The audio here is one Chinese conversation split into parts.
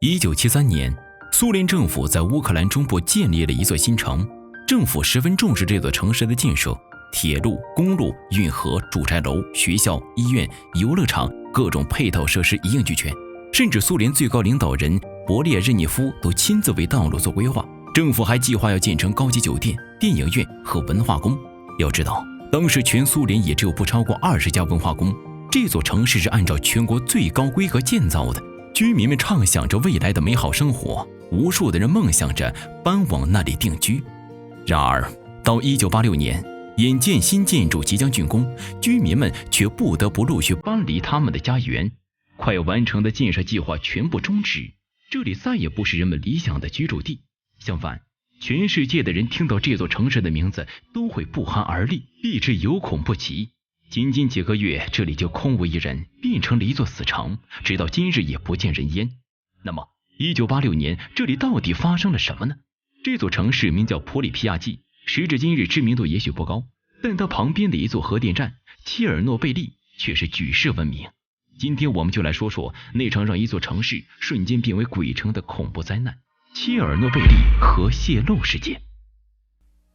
1973年，苏联政府在乌克兰中部建立了一座新城，政府十分重视这座城市的建设，铁路、公路、运河、住宅楼、学校、医院、游乐场，各种配套设施一应俱全。甚至苏联最高领导人勃列日涅夫都亲自为道路做规划。政府还计划要建成高级酒店、电影院和文化宫。要知道，当时全苏联也只有不超过20家文化宫。这座城市是按照全国最高规格建造的，居民们畅想着未来的美好生活，无数的人梦想着搬往那里定居。然而，到1986年，眼见新建筑即将竣工，居民们却不得不陆续搬离他们的家园。快完成的建设计划全部终止，这里再也不是人们理想的居住地。相反，全世界的人听到这座城市的名字都会不寒而栗，避之有恐不及。仅仅几个月，这里就空无一人，变成了一座死城，直到今日也不见人烟。那么1986年这里到底发生了什么呢？这座城市名叫普里皮亚季，时至今日知名度也许不高，但它旁边的一座核电站切尔诺贝利却是举世闻名。今天我们就来说说那场让一座城市瞬间变为鬼城的恐怖灾难——切尔诺贝利核泄漏事件。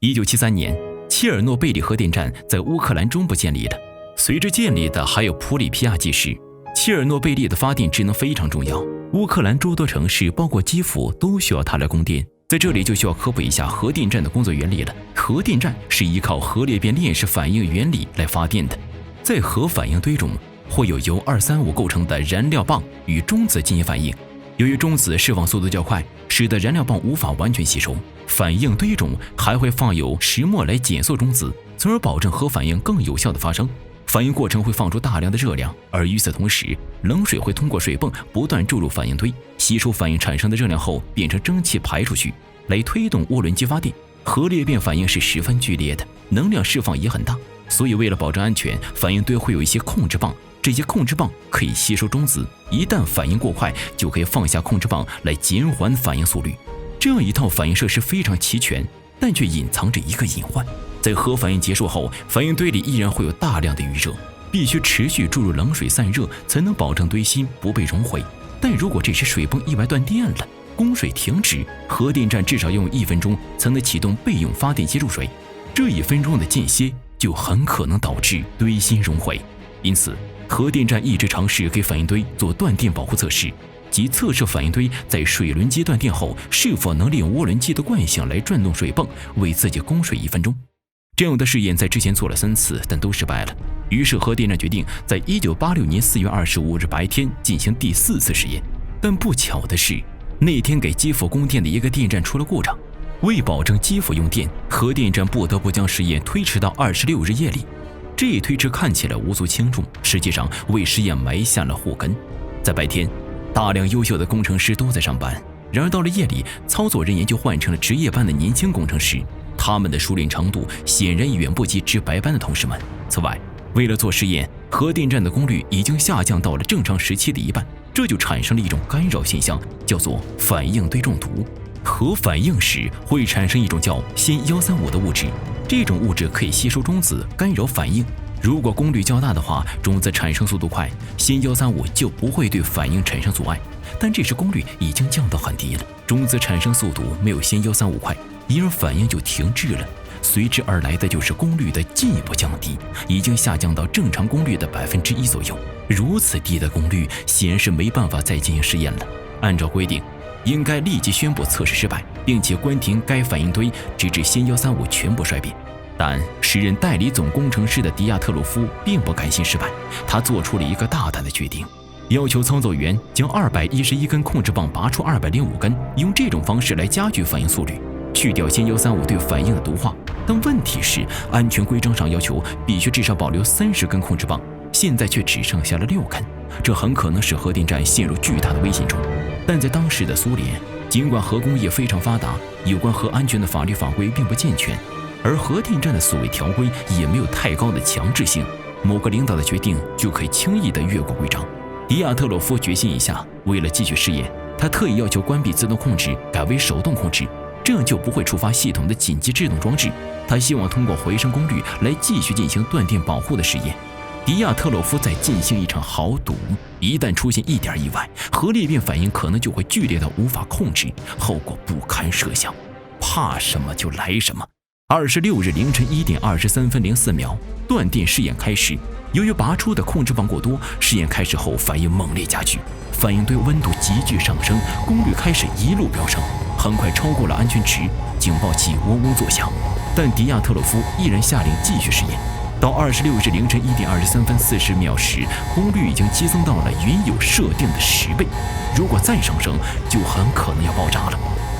1973年，切尔诺贝利核电站在乌克兰中部建立的。随着建立的还有普里皮亚季市。切尔诺贝利的发电职能非常重要，乌克兰诸多城市包括基辅都需要它来供电。在这里就需要科普一下核电站的工作原理了。核电站是依靠核裂变链式反应原理来发电的。在核反应堆中，会有由235构成的燃料棒与中子进行反应，由于中子释放速度较快，使得燃料棒无法完全吸收。反应堆中还会放有石墨来减速中子，从而保证核反应更有效的发生。反应过程会放出大量的热量，而与此同时，冷水会通过水泵不断注入反应堆，吸收反应产生的热量后变成蒸汽排出去，来推动涡轮机发电。核裂变反应是十分剧烈的，能量释放也很大，所以为了保证安全，反应堆会有一些控制棒，这些控制棒可以吸收中子，一旦反应过快，就可以放下控制棒来减缓反应速率。这样一套反应设施非常齐全，但却隐藏着一个隐患。在核反应结束后，反应堆里依然会有大量的余热，必须持续注入冷水散热，才能保证堆芯不被熔毁。但如果这时水泵意外断电了，供水停止，核电站至少要用1分钟才能启动备用发电机入水，这1分钟的间歇就很可能导致堆芯熔毁。因此，核电站一直尝试给反应堆做断电保护测试，即测试反应堆在水轮机断电后是否能利用涡轮机的惯性来转动水泵，为自己供水1分钟。这样的试验在之前做了3次，但都失败了。于是核电站决定在1986年4月25日白天进行第4次实验。但不巧的是，那天给基辅供电的一个电站出了故障。为保证基辅用电，核电站不得不将实验推迟到26日夜里。这一推迟看起来无足轻重，实际上为实验埋下了祸根。在白天，大量优秀的工程师都在上班，然而到了夜里，操作人员就换成了值夜班的年轻工程师。他们的熟练程度显然远不及值白班的同事们。此外，为了做实验，核电站的功率已经下降到了正常时期的1半，这就产生了一种干扰现象，叫做反应堆中毒。核反应时会产生一种叫氙135的物质，这种物质可以吸收中子，干扰反应。如果功率较大的话，中子产生速度快，氙135就不会对反应产生阻碍。但这时功率已经降到很低了，中子产生速度没有氙135快，因而反应就停滞了。随之而来的就是功率的进一步降低，已经下降到正常功率的1%左右。如此低的功率显然是没办法再进行实验了。按照规定，应该立即宣布测试失败，并且关停该反应堆，直至氙135全部衰变。但时任代理总工程师的迪亚特洛夫并不甘心失败，他做出了一个大胆的决定，要求操作员将211根控制棒拔出205根，用这种方式来加剧反应速率，去掉氙135对反应的毒化。但问题是，安全规章上要求必须至少保留30根控制棒，现在却只剩下了6根，这很可能使核电站陷入巨大的危险中。但在当时的苏联，尽管核工业非常发达，有关核安全的法律法规并不健全，而核电站的所谓条规也没有太高的强制性，某个领导的决定就可以轻易地越过规章。迪亚特洛夫决心一下，为了继续试验，他特意要求关闭自动控制，改为手动控制，这样就不会触发系统的紧急制动装置。他希望通过回升功率来继续进行断电保护的实验。迪亚特洛夫在进行一场豪赌，一旦出现一点意外，核裂变反应可能就会剧烈到无法控制，后果不堪设想。怕什么就来什么。26日凌晨1点23分04秒，断电试验开始。由于拔出的控制棒过多，试验开始后反应猛烈加剧，反应堆温度急剧上升，功率开始一路飙升，很快超过了安全值，警报器嗡嗡作响。但迪亚特洛夫依然下令继续试验。到26日凌晨1点23分40秒时，功率已经激增到了原有设定的10倍，如果再上升，就很可能要爆炸了。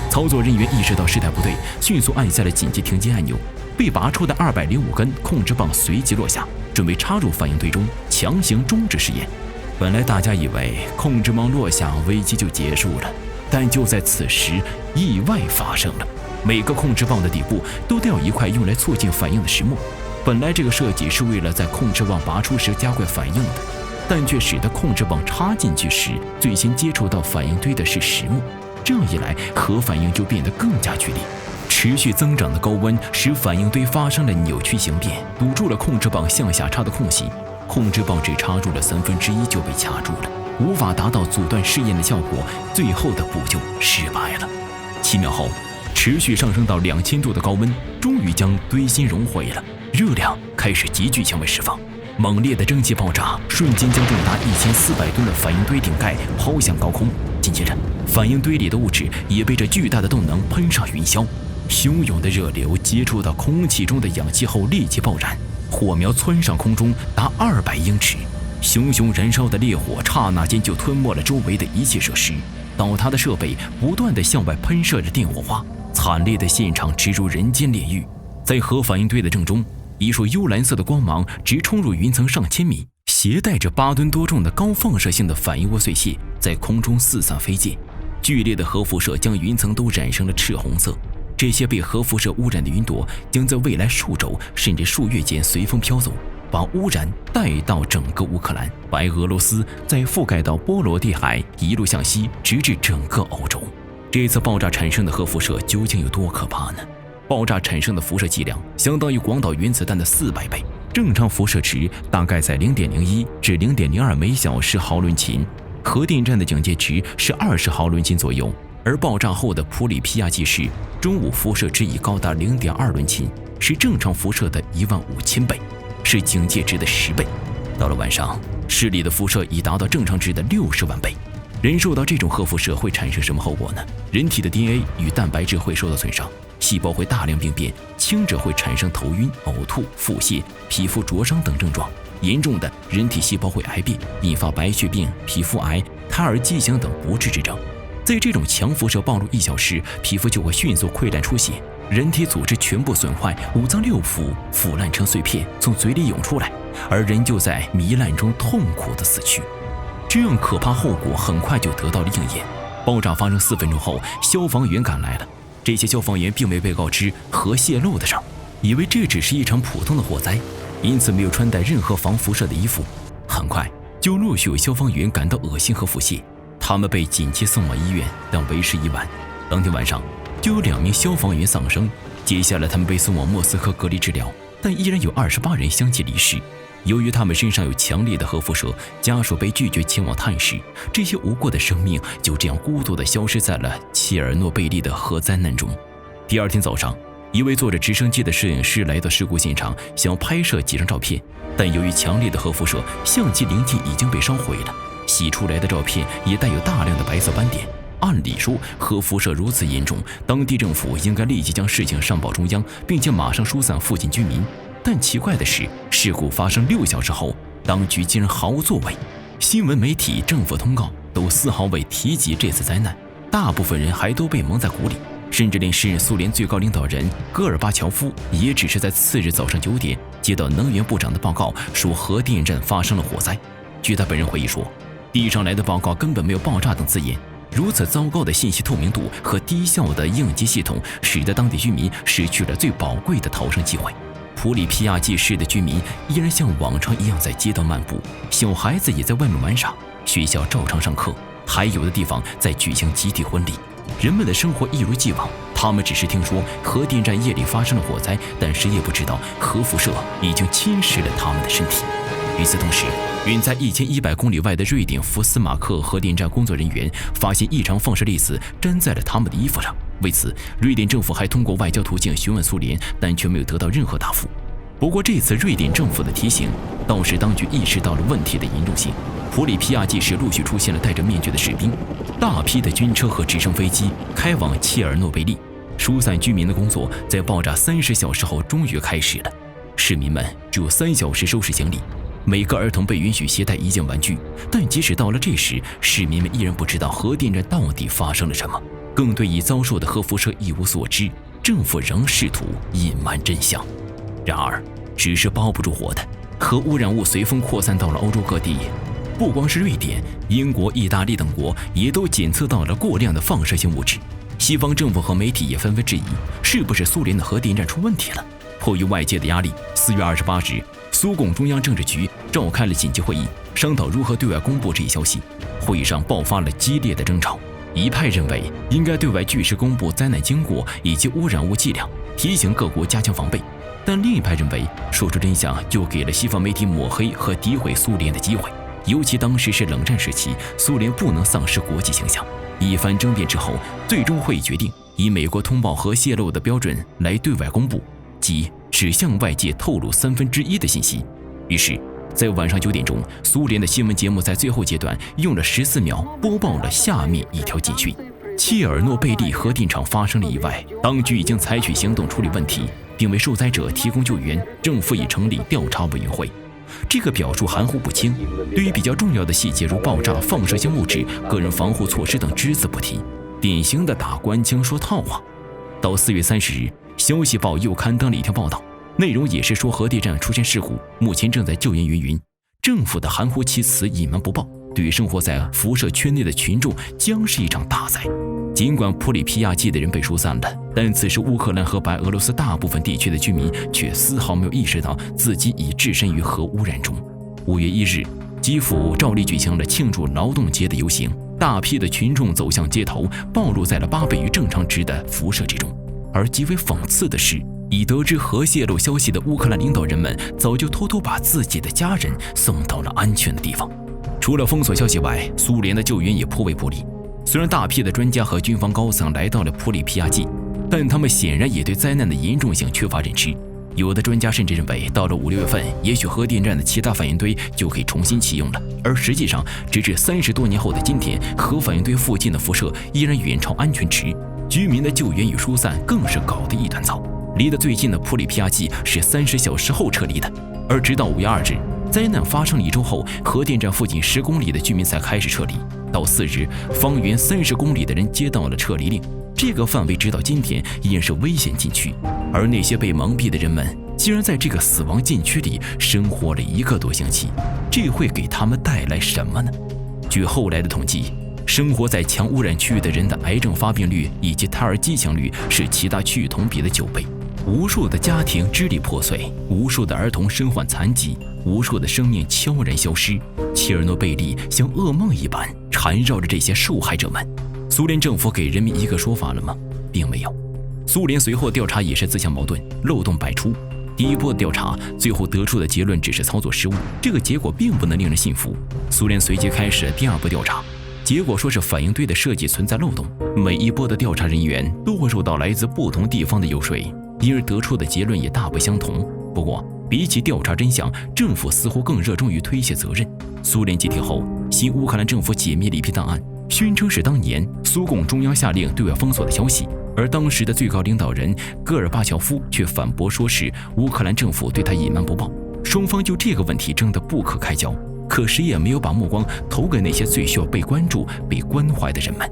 操作人员意识到事态不对，迅速按下了紧急停机按钮。被拔出的205根控制棒随即落下，准备插入反应堆中，强行终止试验。本来大家以为控制棒落下，危机就结束了，但就在此时，意外发生了。每个控制棒的底部都带有一块用来促进反应的石墨。本来这个设计是为了在控制棒拔出时加快反应的，但却使得控制棒插进去时，最先接触到反应堆的是石墨。这样一来，核反应就变得更加剧烈。持续增长的高温使反应堆发生了扭曲形变，堵住了控制棒向下插的空隙。控制棒只插入了1/3就被卡住了，无法达到阻断试验的效果，最后的补救失败了。7秒后，持续上升到2000度的高温终于将堆芯熔毁了，热量开始急剧向外释放。猛烈的蒸汽爆炸瞬间将重达1400吨的反应堆顶盖抛向高空，紧接着反应堆里的物质也被这巨大的动能喷上云霄。汹涌的热流接触到空气中的氧气后立即爆燃，火苗蹿上空中达200英尺，熊熊燃烧的烈火刹那间就吞没了周围的一切设施，倒塌的设备不断地向外喷射着电火花，惨烈的现场直如人间炼狱。在核反应堆的正中，一束幽蓝色的光芒直冲入云层上千米，携带着8吨多重的高放射性的反应窝碎屑在空中四散飞溅，剧烈的核辐射将云层都染成了赤红色。这些被核辐射污染的云朵将在未来数周甚至数月间随风飘走，把污染带到整个乌克兰、白俄罗斯，再覆盖到波罗的海，一路向西，直至整个欧洲。这次爆炸产生的核辐射究竟有多可怕呢？爆炸产生的辐射剂量相当于广岛原子弹的400倍，正常辐射值大概在0.01至0.02每小时毫伦琴，核电站的警戒值是20毫伦琴左右。而爆炸后的普里皮亚季市中午辐射值已高达0.2伦琴，是正常辐射的15000倍，是警戒值的10倍。到了晚上，市里的辐射已达到正常值的60万倍。人受到这种核辐射会产生什么后果呢？人体的 DNA 与蛋白质会受到损伤，细胞会大量病变，轻者会产生头晕、呕吐、腹泻、皮肤灼伤等症状，严重的人体细胞会癌变，引发白血病、皮肤癌、胎儿畸形等不治之症。在这种强辐射暴露1小时，皮肤就会迅速溃烂出血，人体组织全部损坏，五脏六腑腐烂成碎片，从嘴里涌出来，而人就在糜烂中痛苦地死去。这样可怕后果很快就得到了应验。爆炸发生4分钟后，消防员赶来了。这些消防员并未被告知核泄漏的事儿，以为这只是一场普通的火灾，因此没有穿戴任何防辐射的衣服。很快就陆续有消防员感到恶心和腹泻，他们被紧急送往医院，但为时已晚。当天晚上就有2名消防员丧生，接下来他们被送往莫斯科隔离治疗，但依然有28人相继离世。由于他们身上有强烈的核辐射，家属被拒绝前往探视，这些无辜的生命就这样孤独地消失在了切尔诺贝利的核灾难中。第二天早上，一位坐着直升机的摄影师来到事故现场，想拍摄几张照片，但由于强烈的核辐射，相机灵镜已经被烧毁了，洗出来的照片也带有大量的白色斑点。按理说，核辐射如此严重，当地政府应该立即将事情上报中央，并且马上疏散附近居民。但奇怪的是，事故发生6小时后，当局竟然毫无作为。新闻媒体、政府通告都丝毫未提及这次灾难，大部分人还都被蒙在鼓里，甚至连时任苏联最高领导人戈尔巴乔夫也只是在次日早上9点接到能源部长的报告，说核电站发生了火灾。据他本人回忆说，递上来的报告根本没有爆炸等字眼。如此糟糕的信息透明度和低效的应急系统，使得当地居民失去了最宝贵的逃生机会。普里皮亚季市的居民依然像往常一样在街道漫步，小孩子也在外面玩耍，学校照常上课，还有的地方在举行集体婚礼。人们的生活一如既往，他们只是听说核电站夜里发生了火灾，但谁也不知道核辐射已经侵蚀了他们的身体。与此同时，远在1100公里外的瑞典福斯马克核电站工作人员发现异常放射粒子粘在了他们的衣服上。为此，瑞典政府还通过外交途径询问苏联，但却没有得到任何答复。不过，这次瑞典政府的提醒倒使当局意识到了问题的严重性。普里皮亚季市陆续出现了戴着面具的士兵，大批的军车和直升飞机开往切尔诺贝利。疏散居民的工作在爆炸30小时后终于开始了。市民们只有3小时收拾行李，每个儿童被允许携带1件玩具。但即使到了这时，市民们依然不知道核电站到底发生了什么，更对已遭受的核辐射一无所知。政府仍试图隐瞒真相。然而，纸是包不住火的，核污染物随风扩散到了欧洲各地。不光是瑞典，英国、意大利等国也都检测到了过量的放射性物质。西方政府和媒体也纷纷质疑，是不是苏联的核电站出问题了？迫于外界的压力，4月28日，苏共中央政治局召开了紧急会议，商讨如何对外公布这一消息。会议上爆发了激烈的争吵，一派认为应该对外据实公布灾难经过以及污染物剂量，提醒各国加强防备。但另一派认为，说出真相就给了西方媒体抹黑和诋毁苏联的机会。尤其当时是冷战时期，苏联不能丧失国际形象。一番争辩之后，最终会议决定以美国通报核泄漏的标准来对外公布，即只向外界透露1/3的信息。于是，在晚上9点钟，苏联的新闻节目在最后阶段用了14秒播报了下面一条警讯：切尔诺贝利核电厂发生了意外，当局已经采取行动处理问题，并为受灾者提供救援，政府已成立调查委员会。这个表述含糊不清，对于比较重要的细节如爆炸、放射性物质、个人防护措施等只字不提，典型的打官腔说套话。到4月30日，消息报又刊登了一条报道，内容也是说核电站出现事故，目前正在救援云云。政府的含糊其辞、隐瞒不报，对于生活在辐射圈内的群众将是一场大灾。尽管普里皮亚季的人被疏散了，但此时乌克兰和白俄罗斯大部分地区的居民却丝毫没有意识到自己已置身于核污染中。5月1日，基辅照例举行了庆祝劳动节的游行，大批的群众走向街头，暴露在了8倍于正常值的辐射之中。而极为讽刺的是，已得知核泄漏消息的乌克兰领导人们早就偷偷把自己的家人送到了安全的地方。除了封锁消息外，苏联的救援也颇为不利。虽然大批的专家和军方高层来到了普里皮亚季，但他们显然也对灾难的严重性缺乏认知。有的专家甚至认为，到了5、6月份，也许核电站的其他反应堆就可以重新启用了。而实际上，直至30多年后的今天，核反应堆附近的辐射依然远超安全值，居民的救援与疏散更是搞得一团糟。离得最近的普里皮亚季是30小时后撤离的，而直到5月2日，灾难发生了1周后，核电站附近10公里的居民才开始撤离。到4日，方圆30公里的人接到了撤离令。这个范围直到今天依然是危险禁区，而那些被蒙蔽的人们竟然在这个死亡禁区里生活了1个多星期，这会给他们带来什么呢？据后来的统计，生活在强污染区域的人的癌症发病率以及胎儿畸形率是其他区域同比的9倍。无数的家庭支离破碎，无数的儿童身患残疾，无数的生命悄然消失。切尔诺贝利像噩梦一般缠绕着这些受害者们。苏联政府给人民一个说法了吗？并没有。苏联随后调查也是自相矛盾，漏洞百出。第一波的调查最后得出的结论只是操作失误，这个结果并不能令人信服。苏联随即开始了第2波调查，结果说是反应堆的设计存在漏洞。每一波的调查人员都会受到来自不同地方的游说，因而得出的结论也大不相同。不过，比起调查真相，政府似乎更热衷于推卸责任。苏联解体后，新乌克兰政府解密了一批档案，宣称是当年苏共中央下令对外封锁的消息，而当时的最高领导人戈尔巴乔夫却反驳说是乌克兰政府对他隐瞒不报。双方就这个问题争得不可开交，可谁也没有把目光投给那些最需要被关注、被关怀的人们。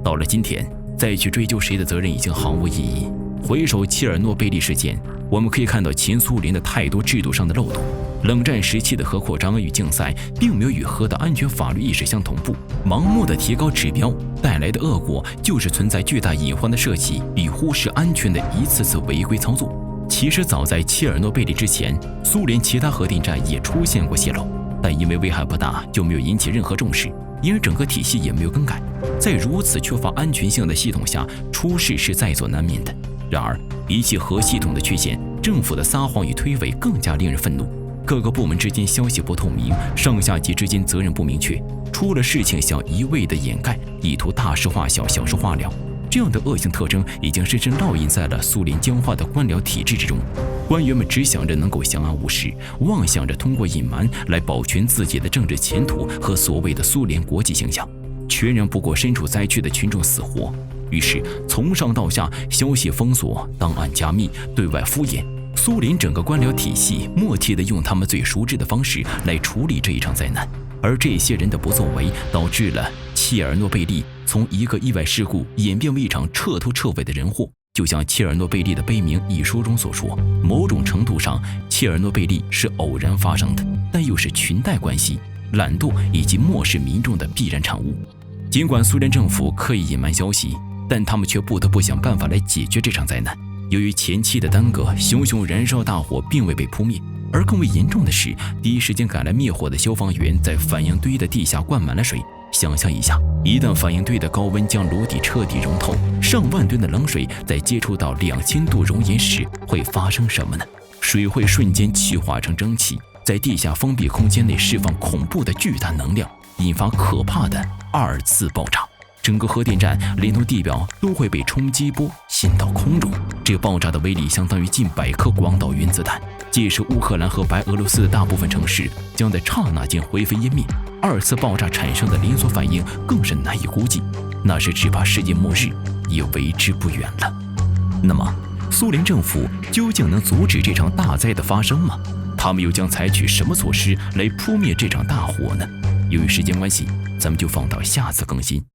到了今天，再去追究谁的责任已经毫无意义。回首切尔诺贝利事件，我们可以看到前苏联的太多制度上的漏洞。冷战时期的核扩张与竞赛并没有与核的安全法律意识相同步，盲目的提高指标带来的恶果就是存在巨大隐患的设计与忽视安全的一次次违规操作。其实早在切尔诺贝利之前，苏联其他核电站也出现过泄漏，但因为危害不大，就没有引起任何重视，因而整个体系也没有更改。在如此缺乏安全性的系统下，出事是在所难免的。然而，比起核系统的缺陷，政府的撒谎与推诿更加令人愤怒。各个部门之间消息不透明，上下级之间责任不明确，出了事情想一味的掩盖，意图大事化小，小事化了。这样的恶性特征已经深深烙印在了苏联僵化的官僚体制之中。官员们只想着能够相安无事，妄想着通过隐瞒来保全自己的政治前途和所谓的苏联国际形象，全然不顾身处灾区的群众死活。于是从上到下，消息封锁，档案加密，对外敷衍。苏联整个官僚体系默契地用他们最熟知的方式来处理这一场灾难，而这些人的不作为，导致了切尔诺贝利从一个意外事故演变为一场彻头彻尾的人祸。就像《切尔诺贝利的悲鸣》一书中所说，某种程度上，切尔诺贝利是偶然发生的，但又是裙带关系、懒惰以及漠视民众的必然产物。尽管苏联政府刻意隐瞒消息，但他们却不得不想办法来解决这场灾难。由于前期的耽搁，熊熊燃烧大火并未被扑灭，而更为严重的是，第一时间赶来灭火的消防员在反应堆的地下灌满了水。想象一下，一旦反应堆的高温将炉底彻底融透，上万吨的冷水在接触到2000度熔岩时会发生什么呢？水会瞬间气化成蒸汽，在地下封闭空间内释放恐怖的巨大能量，引发可怕的2次爆炸。整个核电站连同地表都会被冲击波掀到空中，这爆炸的威力相当于近100颗广岛原子弹，届时乌克兰和白俄罗斯的大部分城市将在刹那间灰飞烟灭。2次爆炸产生的连锁反应更是难以估计，那时只怕世界末日也为之不远了。那么，苏联政府究竟能阻止这场大灾的发生吗？他们又将采取什么措施来扑灭这场大火呢？由于时间关系，咱们就放到下次更新。